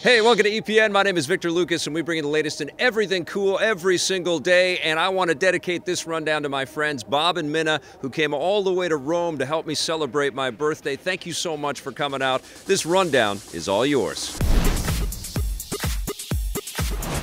Hey, welcome to EPN. My name is Victor Lucas, and we bring you the latest in everything cool every single day. And I want to dedicate this rundown to my friends Bob and Minna, who came all the way to Rome to help me celebrate my birthday. Thank you so much for coming out. This rundown is all yours.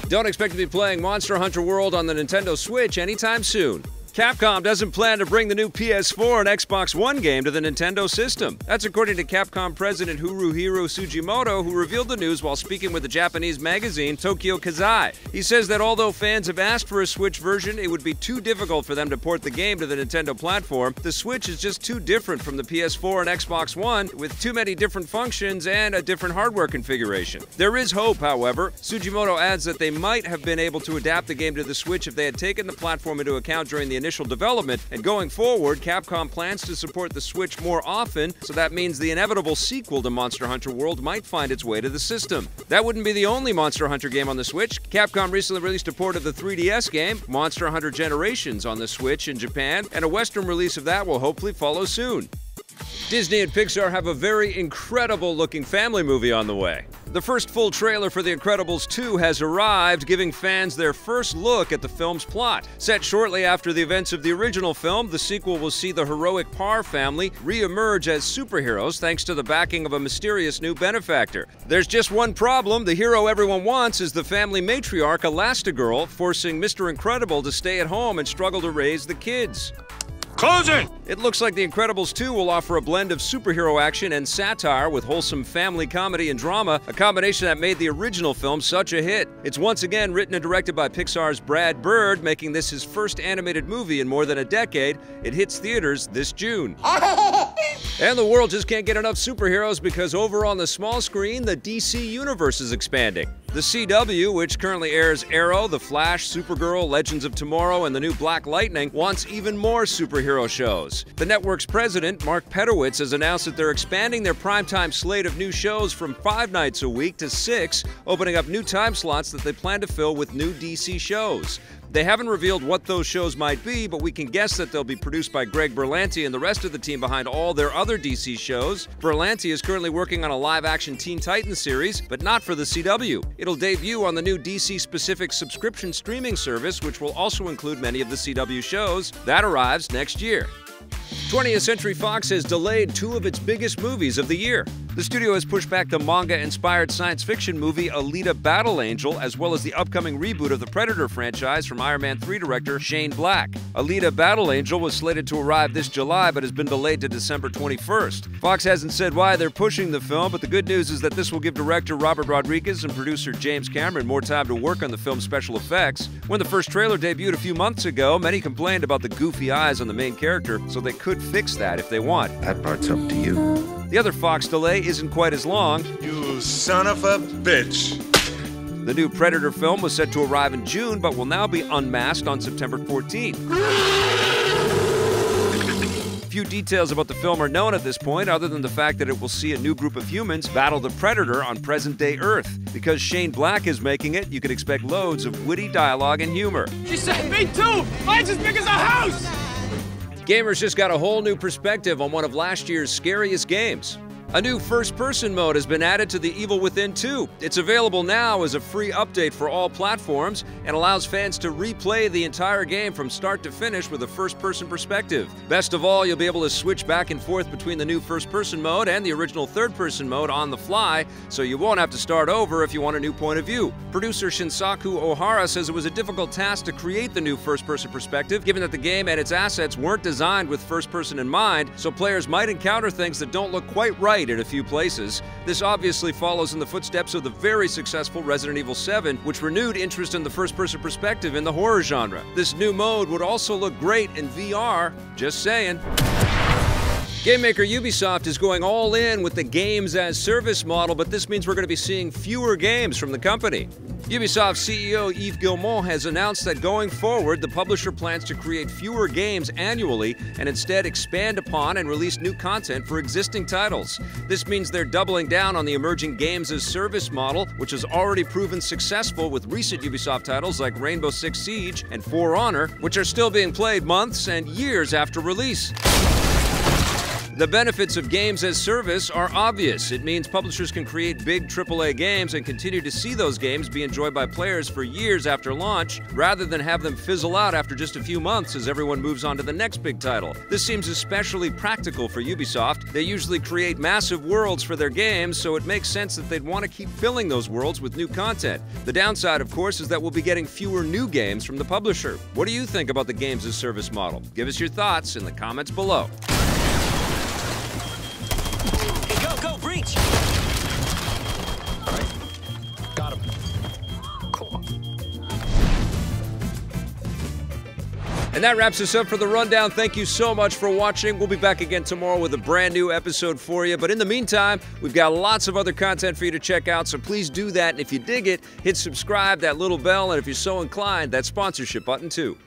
Don't expect to be playing Monster Hunter World on the Nintendo Switch anytime soon. Capcom doesn't plan to bring the new PS4 and Xbox One game to the Nintendo system. That's according to Capcom President Hirohiro Sugimoto, who revealed the news while speaking with the Japanese magazine Tokyo Kazai. He says that although fans have asked for a Switch version, it would be too difficult for them to port the game to the Nintendo platform. The Switch is just too different from the PS4 and Xbox One, with too many different functions and a different hardware configuration. There is hope, however. Sugimoto adds that they might have been able to adapt the game to the Switch if they had taken the platform into account during the initial development, and going forward, Capcom plans to support the Switch more often, so that means the inevitable sequel to Monster Hunter World might find its way to the system. That wouldn't be the only Monster Hunter game on the Switch. Capcom recently released a port of the 3DS game, Monster Hunter Generations, on the Switch in Japan, and a Western release of that will hopefully follow soon. Disney and Pixar have a very incredible-looking family movie on the way. The first full trailer for The Incredibles 2 has arrived, giving fans their first look at the film's plot. Set shortly after the events of the original film, the sequel will see the heroic Parr family re-emerge as superheroes thanks to the backing of a mysterious new benefactor. There's just one problem. The hero everyone wants is the family matriarch Elastigirl, forcing Mr. Incredible to stay at home and struggle to raise the kids. Close it! It looks like The Incredibles 2 will offer a blend of superhero action and satire with wholesome family comedy and drama, a combination that made the original film such a hit. It's once again written and directed by Pixar's Brad Bird, making this his first animated movie in more than a decade. It hits theaters this June. And the world just can't get enough superheroes because over on the small screen, the DC Universe is expanding. The CW, which currently airs Arrow, The Flash, Supergirl, Legends of Tomorrow, and the new Black Lightning, wants even more superhero shows. The network's president, Mark Pedowitz, has announced that they're expanding their primetime slate of new shows from 5 nights a week to 6, opening up new time slots that they plan to fill with new DC shows. They haven't revealed what those shows might be, but we can guess that they'll be produced by Greg Berlanti and the rest of the team behind all their other DC shows. Berlanti is currently working on a live-action Teen Titans series, but not for the CW. It'll debut on the new DC-specific subscription streaming service, which will also include many of the CW shows. That arrives next year. 20th Century Fox has delayed 2 of its biggest movies of the year. The studio has pushed back the manga-inspired science fiction movie Alita Battle Angel, as well as the upcoming reboot of the Predator franchise from Iron Man 3 director Shane Black. Alita Battle Angel was slated to arrive this July, but has been delayed to December 21st. Fox hasn't said why they're pushing the film, but the good news is that this will give director Robert Rodriguez and producer James Cameron more time to work on the film's special effects. When the first trailer debuted a few months ago, many complained about the goofy eyes on the main character, so they could fix that if they want. That part's up to you. The other Fox delay isn't quite as long. You son of a bitch. The new Predator film was set to arrive in June, but will now be unmasked on September 14th. Few details about the film are known at this point, other than the fact that it will see a new group of humans battle the Predator on present-day Earth. Because Shane Black is making it, you can expect loads of witty dialogue and humor. She said, me too! Mine's as big as a house! Gamers just got a whole new perspective on one of last year's scariest games. A new first-person mode has been added to The Evil Within 2. It's available now as a free update for all platforms and allows fans to replay the entire game from start to finish with a first-person perspective. Best of all, you'll be able to switch back and forth between the new first-person mode and the original third-person mode on the fly, so you won't have to start over if you want a new point of view. Producer Shinsaku Ohara says it was a difficult task to create the new first-person perspective, given that the game and its assets weren't designed with first-person in mind, so players might encounter things that don't look quite right in a few places. This obviously follows in the footsteps of the very successful Resident Evil 7, which renewed interest in the first-person perspective in the horror genre. This new mode would also look great in VR, just saying. Game maker Ubisoft is going all in with the games-as-service model, but this means we're going to be seeing fewer games from the company. Ubisoft CEO Yves Guillemot has announced that going forward, the publisher plans to create fewer games annually and instead expand upon and release new content for existing titles. This means they're doubling down on the emerging games-as-service model, which has already proven successful with recent Ubisoft titles like Rainbow Six Siege and For Honor, which are still being played months and years after release. The benefits of games as service are obvious. It means publishers can create big AAA games and continue to see those games be enjoyed by players for years after launch, rather than have them fizzle out after just a few months as everyone moves on to the next big title. This seems especially practical for Ubisoft. They usually create massive worlds for their games, so it makes sense that they'd want to keep filling those worlds with new content. The downside, of course, is that we'll be getting fewer new games from the publisher. What do you think about the games as service model? Give us your thoughts in the comments below. Go, breach! Alright. Got him. Cool. And that wraps us up for the rundown. Thank you so much for watching. We'll be back again tomorrow with a brand new episode for you. But in the meantime, we've got lots of other content for you to check out, so please do that. And if you dig it, hit subscribe, that little bell, and if you're so inclined, that sponsorship button too.